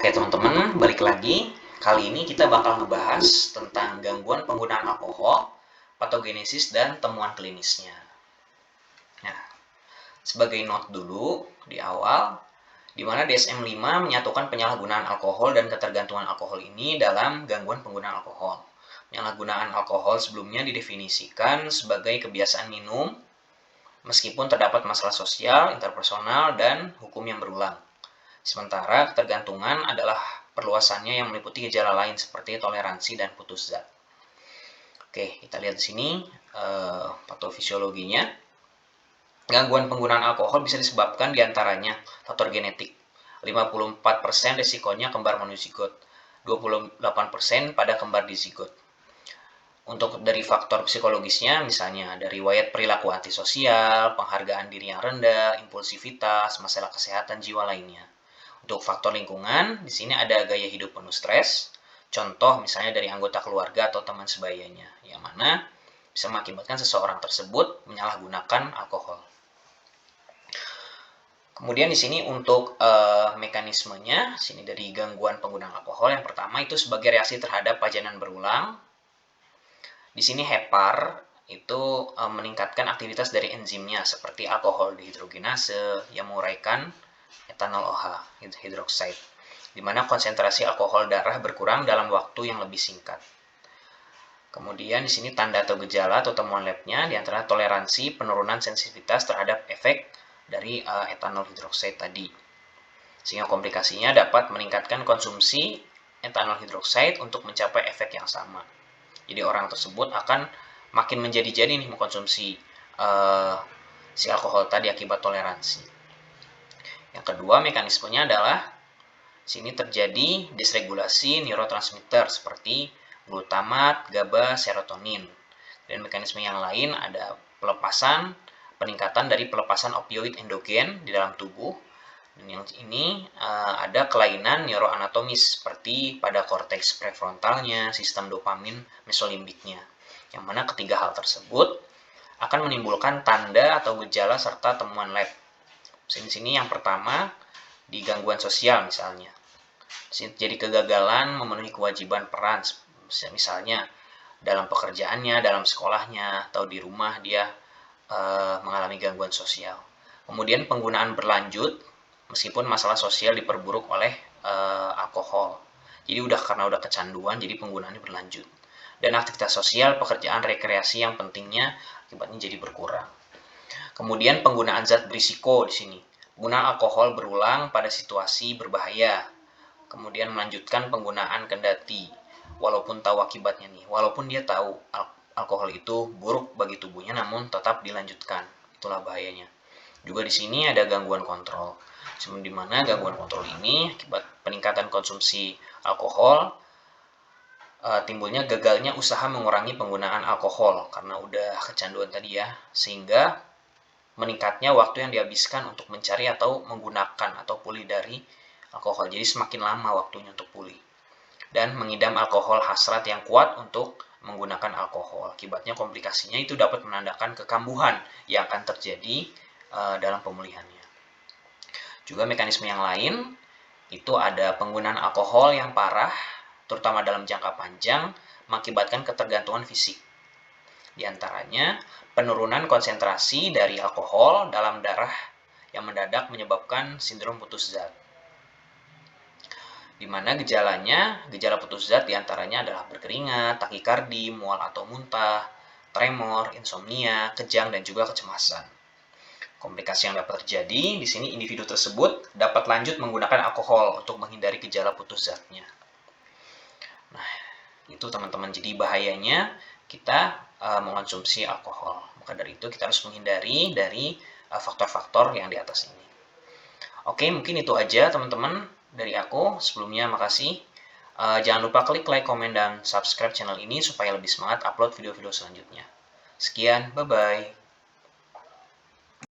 Oke teman-teman, balik lagi. Kali ini kita bakal ngebahas tentang gangguan penggunaan alkohol, patogenesis, dan temuan klinisnya. Nah, sebagai note dulu di awal, di mana DSM-5 menyatukan penyalahgunaan alkohol dan ketergantungan alkohol ini dalam gangguan penggunaan alkohol. Penyalahgunaan alkohol sebelumnya didefinisikan sebagai kebiasaan minum, meskipun terdapat masalah sosial, interpersonal, dan hukum yang berulang. Sementara ketergantungan adalah perluasannya yang meliputi gejala lain seperti toleransi dan putus zat. Oke, kita lihat di sini patofisiologinya. Gangguan penggunaan alkohol bisa disebabkan diantaranya faktor genetik. 54% risikonya kembar monozigot, 28% pada kembar dizigot. Untuk dari faktor psikologisnya, misalnya dari riwayat perilaku antisosial, penghargaan diri yang rendah, impulsivitas, masalah kesehatan jiwa lainnya. Untuk faktor lingkungan, di sini ada gaya hidup penuh stres, contoh misalnya dari anggota keluarga atau teman sebayanya, yang mana bisa mengakibatkan seseorang tersebut menyalahgunakan alkohol. Kemudian di sini untuk mekanismenya, sini dari gangguan penggunaan alkohol, yang pertama itu sebagai reaksi terhadap pajanan berulang. Di sini hepar itu meningkatkan aktivitas dari enzimnya seperti alkohol dehidrogenase yang menguraikan etanol OH, hidroksida, di mana konsentrasi alkohol darah berkurang dalam waktu yang lebih singkat. Kemudian di sini tanda atau gejala atau temuan labnya di antara toleransi, penurunan sensitivitas terhadap efek dari etanol hidroksida tadi. Sehingga komplikasinya dapat meningkatkan konsumsi etanol hidroksida untuk mencapai efek yang sama. Jadi orang tersebut akan makin menjadi-jadi nih mengkonsumsi si alkohol tadi akibat toleransi. Yang kedua, mekanismenya adalah sini terjadi disregulasi neurotransmitter seperti glutamat, GABA, serotonin. Dan mekanisme yang lain ada peningkatan dari pelepasan opioid endogen di dalam tubuh. Dan yang ini ada kelainan neuroanatomis seperti pada korteks prefrontalnya, sistem dopamin mesolimbiknya. Yang mana ketiga hal tersebut akan menimbulkan tanda atau gejala serta temuan lab. Sini yang pertama di gangguan sosial misalnya. Jadi kegagalan memenuhi kewajiban peran, misalnya dalam pekerjaannya, dalam sekolahnya, atau di rumah dia mengalami gangguan sosial. Kemudian penggunaan berlanjut meskipun masalah sosial diperburuk oleh alkohol. Jadi karena udah kecanduan, jadi penggunaannya berlanjut. Dan aktivitas sosial, pekerjaan, rekreasi yang pentingnya akibatnya jadi berkurang. Kemudian penggunaan zat berisiko di sini. Penggunaan alkohol berulang pada situasi berbahaya. Kemudian melanjutkan penggunaan kendati walaupun tahu akibatnya nih. Walaupun dia tahu alkohol itu buruk bagi tubuhnya, namun tetap dilanjutkan. Itulah bahayanya. Juga di sini ada gangguan kontrol. Di mana gangguan kontrol ini akibat peningkatan konsumsi alkohol timbulnya gagalnya usaha mengurangi penggunaan alkohol karena udah kecanduan tadi ya, sehingga meningkatnya waktu yang dihabiskan untuk mencari atau menggunakan atau pulih dari alkohol. Jadi semakin lama waktunya untuk pulih. Dan mengidam alkohol hasrat yang kuat untuk menggunakan alkohol. Akibatnya komplikasinya itu dapat menandakan kekambuhan yang akan terjadi dalam pemulihannya. Juga mekanisme yang lain itu ada penggunaan alkohol yang parah, terutama dalam jangka panjang, mengakibatkan ketergantungan fisik. Di antaranya, penurunan konsentrasi dari alkohol dalam darah yang mendadak menyebabkan sindrom putus zat. Di mana gejala putus zat diantaranya adalah berkeringat, takikardi, mual atau muntah, tremor, insomnia, kejang, dan juga kecemasan. Komplikasi yang dapat terjadi, di sini individu tersebut dapat lanjut menggunakan alkohol untuk menghindari gejala putus zatnya. Nah, itu teman-teman, jadi bahayanya kita mengonsumsi alkohol. Maka dari itu kita harus menghindari dari faktor-faktor yang di atas ini. Oke, mungkin itu aja teman-teman dari aku. Sebelumnya makasih. Jangan lupa klik like, komen, dan subscribe channel ini supaya lebih semangat upload video-video selanjutnya. Sekian, bye-bye.